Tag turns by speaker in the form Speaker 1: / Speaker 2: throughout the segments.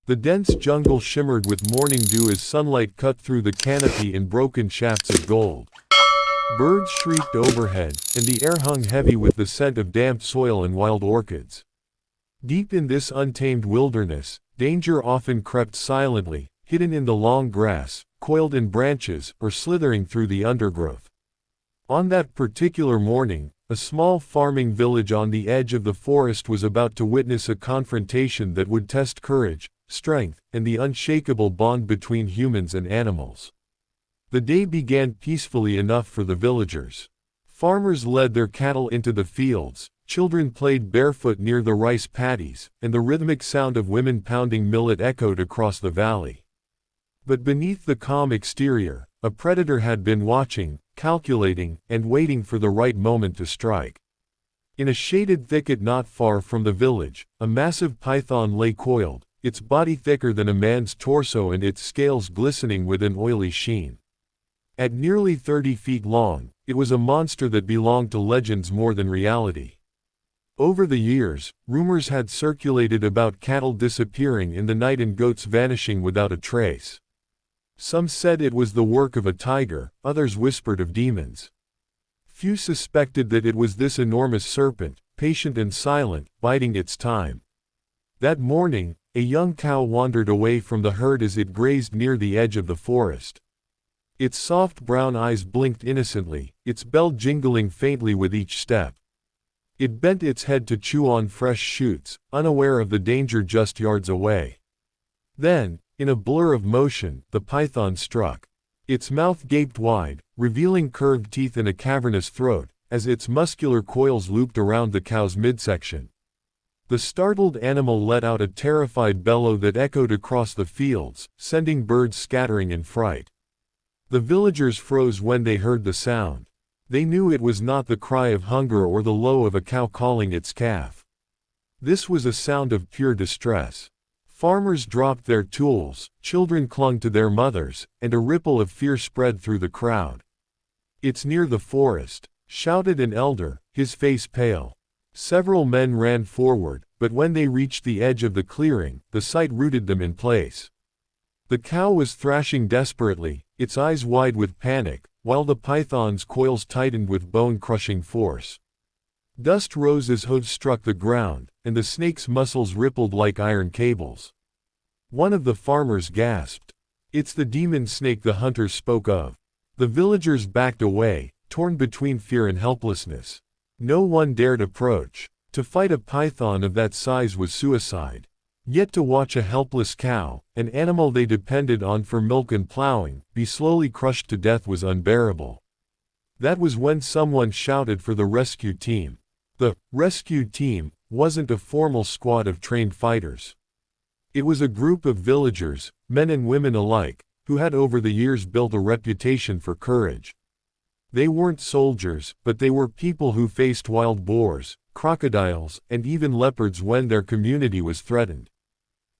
Speaker 1: The dense jungle shimmered with morning dew as sunlight cut through the canopy in broken shafts of gold. Birds shrieked overhead, and the air hung heavy with the scent of damp soil and wild orchids. Deep in this untamed wilderness, danger often crept silently, hidden in the long grass, coiled in branches, or slithering through the undergrowth. On that particular morning, a small farming village on the edge of the forest was about to witness a confrontation that would test courage, strength, and the unshakable bond between humans and animals. The day began peacefully enough for the villagers. Farmers led their cattle into the fields, children played barefoot near the rice paddies, and the rhythmic sound of women pounding millet echoed across the valley. But beneath the calm exterior, a predator had been watching, calculating, and waiting for the right moment to strike. In a shaded thicket not far from the village, a massive python lay coiled, its body thicker than a man's torso and its scales glistening with an oily sheen. At nearly 30 feet long, it was a monster that belonged to legends more than reality. Over the years, rumors had circulated about cattle disappearing in the night and goats vanishing without a trace. Some said it was the work of a tiger, others whispered of demons. Few suspected that it was this enormous serpent, patient and silent, biding its time. That morning, a young cow wandered away from the herd as it grazed near the edge of the forest. Its soft brown eyes blinked innocently, its bell jingling faintly with each step. It bent its head to chew on fresh shoots, unaware of the danger just yards away. Then, in a blur of motion, the python struck. Its mouth gaped wide, revealing curved teeth and a cavernous throat, as its muscular coils looped around the cow's midsection. The startled animal let out a terrified bellow that echoed across the fields, sending birds scattering in fright. The villagers froze when they heard the sound. They knew it was not the cry of hunger or the low of a cow calling its calf. This was a sound of pure distress. Farmers dropped their tools, children clung to their mothers, and a ripple of fear spread through the crowd. "It's near the forest," shouted an elder, his face pale. Several men ran forward, but when they reached the edge of the clearing, the sight rooted them in place. The cow was thrashing desperately, its eyes wide with panic, while the python's coils tightened with bone-crushing force. Dust rose as hooves struck the ground, and the snake's muscles rippled like iron cables. One of the farmers gasped. "It's the demon snake the hunters spoke of." The villagers backed away, torn between fear and helplessness. No one dared approach. To fight a python of that size was suicide. Yet to watch a helpless cow, an animal they depended on for milk and plowing, be slowly crushed to death was unbearable. That was when someone shouted for the rescue team. The rescue team wasn't a formal squad of trained fighters. It was a group of villagers, men and women alike, who had over the years built a reputation for courage. They weren't soldiers, but they were people who faced wild boars, crocodiles, and even leopards when their community was threatened.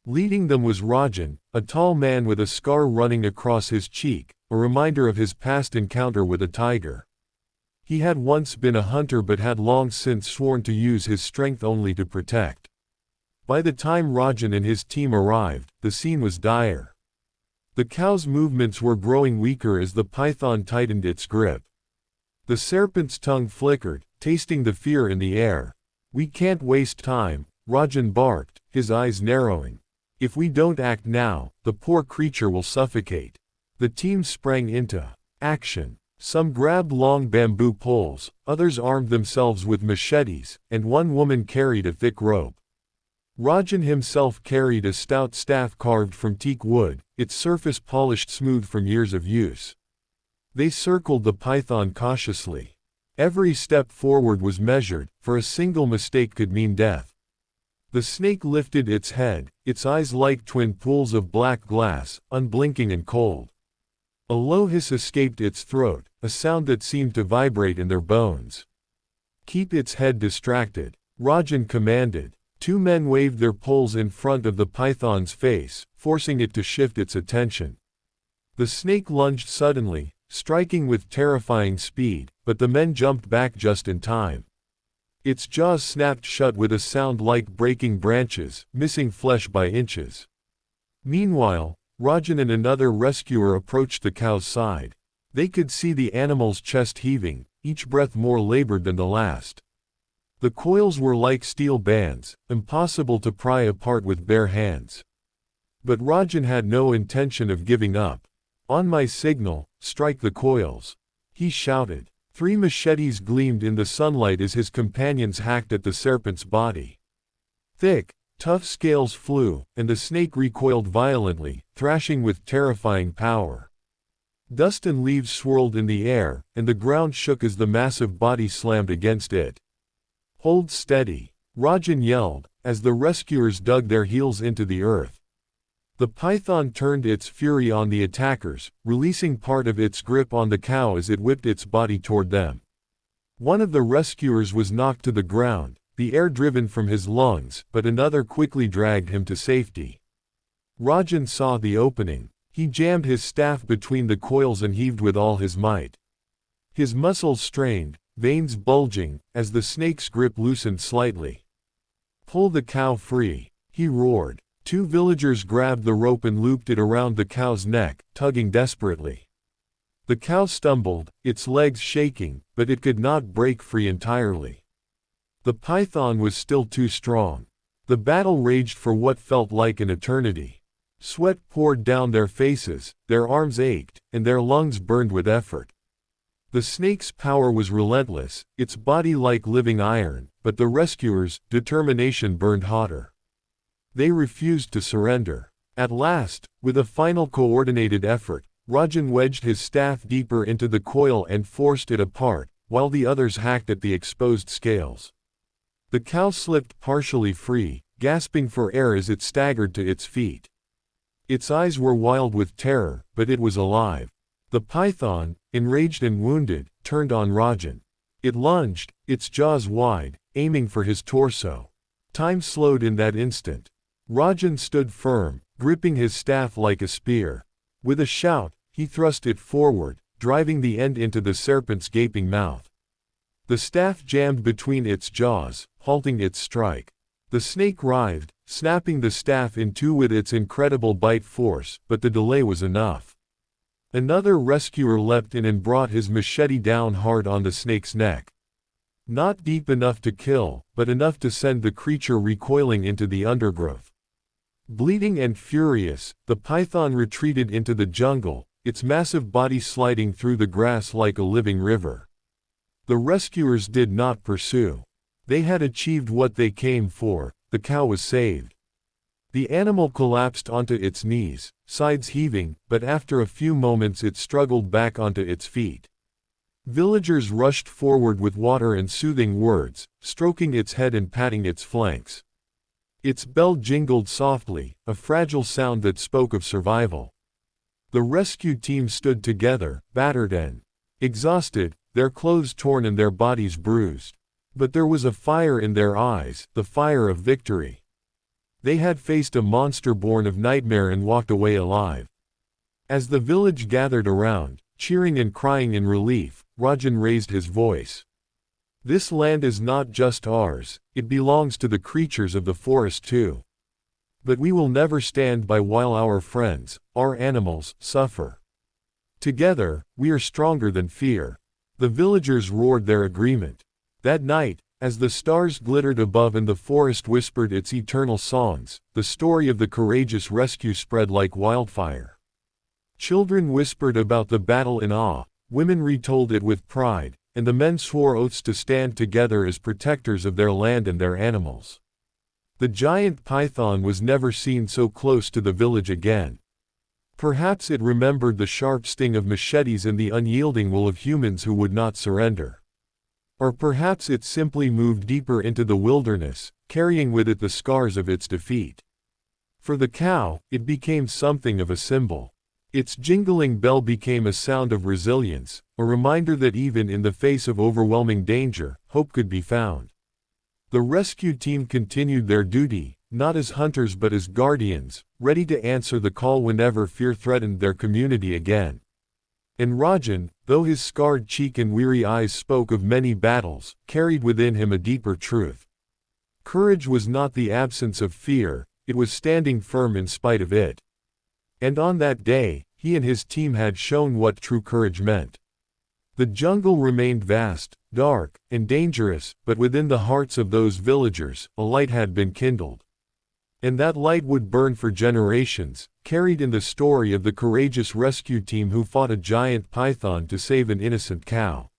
Speaker 1: Leading them was Rajan, a tall man with a scar running across his cheek, a reminder of his past encounter with a tiger. He had once been a hunter but had long since sworn to use his strength only to protect. By the time Rajan and his team arrived, the scene was dire. The cow's movements were growing weaker as the python tightened its grip. The serpent's tongue flickered, tasting the fear in the air. "We can't waste time," Rajan barked, his eyes narrowing. "If we don't act now, the poor creature will suffocate." The team sprang into action. Some grabbed long bamboo poles, others armed themselves with machetes, and one woman carried a thick rope. Rajan himself carried a stout staff carved from teak wood, its surface polished smooth from years of use. They circled the python cautiously. Every step forward was measured, for a single mistake could mean death. The snake lifted its head, its eyes like twin pools of black glass, unblinking and cold. A low hiss escaped its throat, a sound that seemed to vibrate in their bones. "Keep its head distracted," Rajan commanded. Two men waved their poles in front of the python's face, forcing it to shift its attention. The snake lunged suddenly, striking with terrifying speed, but the men jumped back just in time. Its jaws snapped shut with a sound like breaking branches, missing flesh by inches. Meanwhile, Rajan and another rescuer approached the cow's side. They could see the animal's chest heaving, each breath more labored than the last. The coils were like steel bands, impossible to pry apart with bare hands. But Rajan had no intention of giving up. "On my signal, strike the coils," he shouted. 3 machetes gleamed in the sunlight as his companions hacked at the serpent's body. Thick, tough scales flew, and the snake recoiled violently, thrashing with terrifying power. Dust and leaves swirled in the air, and the ground shook as the massive body slammed against it. "Hold steady," Rajan yelled, as the rescuers dug their heels into the earth. The python turned its fury on the attackers, releasing part of its grip on the cow as it whipped its body toward them. One of the rescuers was knocked to the ground, the air driven from his lungs, but another quickly dragged him to safety. Rajan saw the opening. He jammed his staff between the coils and heaved with all his might. His muscles strained, veins bulging, as the snake's grip loosened slightly. "Pull the cow free," he roared. 2 villagers grabbed the rope and looped it around the cow's neck, tugging desperately. The cow stumbled, its legs shaking, but it could not break free entirely. The python was still too strong. The battle raged for what felt like an eternity. Sweat poured down their faces, their arms ached, and their lungs burned with effort. The snake's power was relentless, its body like living iron, but the rescuers' determination burned hotter. They refused to surrender. At last, with a final coordinated effort, Rajan wedged his staff deeper into the coil and forced it apart, while the others hacked at the exposed scales. The cow slipped partially free, gasping for air as it staggered to its feet. Its eyes were wild with terror, but it was alive. The python, enraged and wounded, turned on Rajan. It lunged, its jaws wide, aiming for his torso. Time slowed in that instant. Rajan stood firm, gripping his staff like a spear. With a shout, he thrust it forward, driving the end into the serpent's gaping mouth. The staff jammed between its jaws, halting its strike. The snake writhed, snapping the staff in two with its incredible bite force, but the delay was enough. Another rescuer leapt in and brought his machete down hard on the snake's neck. Not deep enough to kill, but enough to send the creature recoiling into the undergrowth. Bleeding and furious, the python retreated into the jungle, its massive body sliding through the grass like a living river. The rescuers did not pursue. They had achieved what they came for. The cow was saved. The animal collapsed onto its knees, sides heaving, but after a few moments it struggled back onto its feet. Villagers rushed forward with water and soothing words, stroking its head and patting its flanks. Its bell jingled softly, a fragile sound that spoke of survival. The rescue team stood together, battered and exhausted, their clothes torn and their bodies bruised. But there was a fire in their eyes, the fire of victory. They had faced a monster born of nightmare and walked away alive. As the village gathered around, cheering and crying in relief, Rajan raised his voice. "This land is not just ours, it belongs to the creatures of the forest too. But we will never stand by while our friends, our animals, suffer. Together, we are stronger than fear." The villagers roared their agreement. That night, as the stars glittered above and the forest whispered its eternal songs, the story of the courageous rescue spread like wildfire. Children whispered about the battle in awe, women retold it with pride, and the men swore oaths to stand together as protectors of their land and their animals. The giant python was never seen so close to the village again. Perhaps it remembered the sharp sting of machetes and the unyielding will of humans who would not surrender. Or perhaps it simply moved deeper into the wilderness, carrying with it the scars of its defeat. For the cow, it became something of a symbol. Its jingling bell became a sound of resilience, a reminder that even in the face of overwhelming danger, hope could be found. The rescue team continued their duty, not as hunters but as guardians, ready to answer the call whenever fear threatened their community again. And Rajan, though his scarred cheek and weary eyes spoke of many battles, carried within him a deeper truth. Courage was not the absence of fear, it was standing firm in spite of it. And on that day, he and his team had shown what true courage meant. The jungle remained vast, dark, and dangerous, but within the hearts of those villagers, a light had been kindled. And that light would burn for generations, carried in the story of the courageous rescue team who fought a giant python to save an innocent cow.